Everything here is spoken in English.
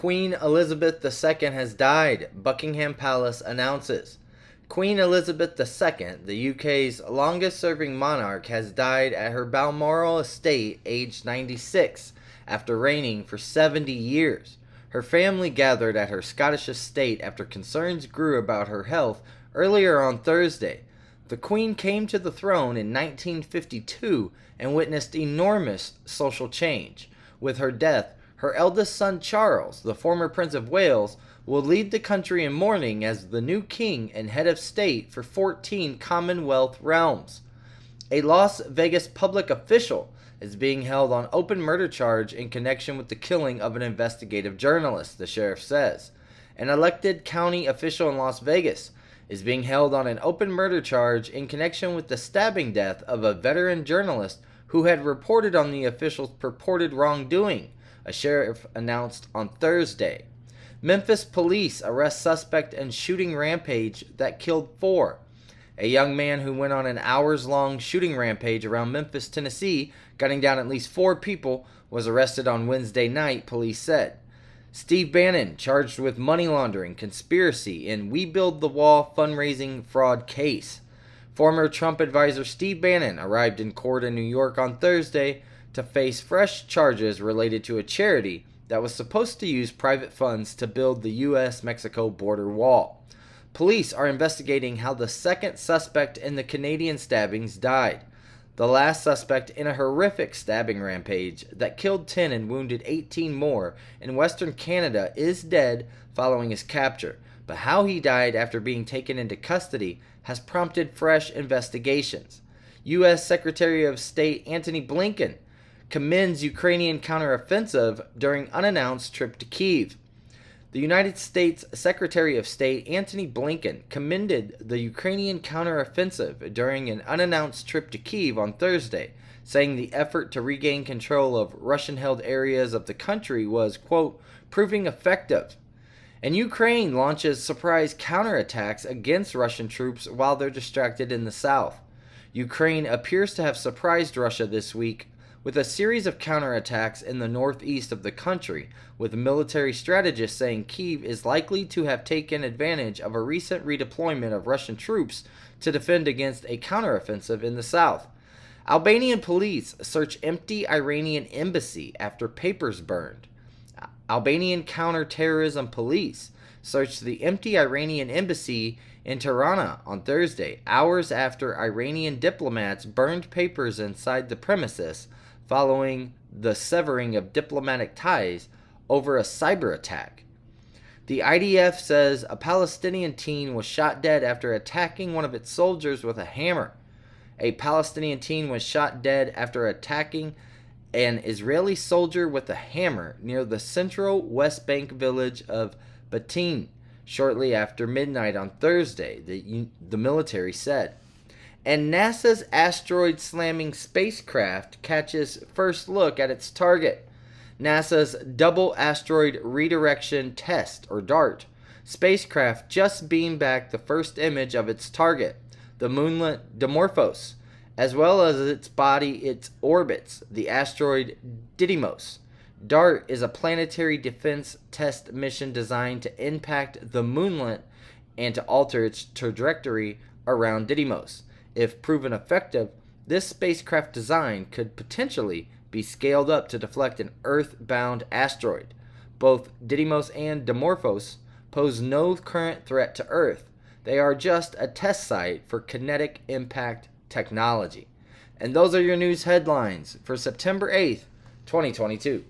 Queen Elizabeth II has died, Buckingham Palace announces. Queen Elizabeth II, the UK's longest-serving monarch, has died at her Balmoral estate aged 96 after reigning for 70 years. Her family gathered at her Scottish estate after concerns grew about her health earlier on Thursday. The Queen came to the throne in 1952 and witnessed enormous social change. With her death, her eldest son Charles, the former Prince of Wales, will lead the country in mourning as the new king and head of state for 14 Commonwealth realms. A Las Vegas public official is being held on open murder charge in connection with the killing of an investigative journalist, the sheriff says. An elected county official in Las Vegas is being held on an open murder charge in connection with the stabbing death of a veteran journalist who had reported on the official's purported wrongdoing, a sheriff announced on Thursday. Memphis police arrest suspect in shooting rampage that killed 4. A young man who went on an hours-long shooting rampage around Memphis, Tennessee, gunning down at least 4 people, was arrested on Wednesday night, police said. Steve Bannon, charged with money laundering, conspiracy, and We Build the Wall fundraising fraud case. Former Trump advisor Steve Bannon arrived in court in New York on Thursday to face fresh charges related to a charity that was supposed to use private funds to build the U.S.-Mexico border wall. Police are investigating how the second suspect in the Canadian stabbings died. The last suspect in a horrific stabbing rampage that killed 10 and wounded 18 more in Western Canada is dead following his capture, but how he died after being taken into custody has prompted fresh investigations. U.S. Secretary of State Antony Blinken commends Ukrainian counteroffensive during unannounced trip to Kyiv. The United States Secretary of State Antony Blinken commended the Ukrainian counteroffensive during an unannounced trip to Kyiv on Thursday, saying the effort to regain control of Russian-held areas of the country was, quote, proving effective. And Ukraine launches surprise counterattacks against Russian troops while they're distracted in the south. Ukraine appears to have surprised Russia this week with a series of counterattacks in the northeast of the country, with military strategists saying Kyiv is likely to have taken advantage of a recent redeployment of Russian troops to defend against a counteroffensive in the south. Albanian police search empty Iranian embassy after papers burned. Albanian counterterrorism police searched the empty Iranian embassy in Tirana on Thursday, hours after Iranian diplomats burned papers inside the premises following the severing of diplomatic ties over a cyber attack. The IDF says a Palestinian teen was shot dead after attacking one of its soldiers with a hammer. A Palestinian teen was shot dead after attacking an Israeli soldier with a hammer near the central West Bank village of Batin shortly after midnight on Thursday, the military said. And NASA's asteroid-slamming spacecraft catches first look at its target. NASA's Double Asteroid Redirection Test, or DART, spacecraft just beamed back the first image of its target, the moonlet Dimorphos, as well as its body it orbits, the asteroid Didymos. DART is a planetary defense test mission designed to impact the moonlet and to alter its trajectory around Didymos. If proven effective, this spacecraft design could potentially be scaled up to deflect an Earth-bound asteroid. Both Didymos and Dimorphos pose no current threat to Earth. They are just a test site for kinetic impact technology. And those are your news headlines for September 8th, 2022.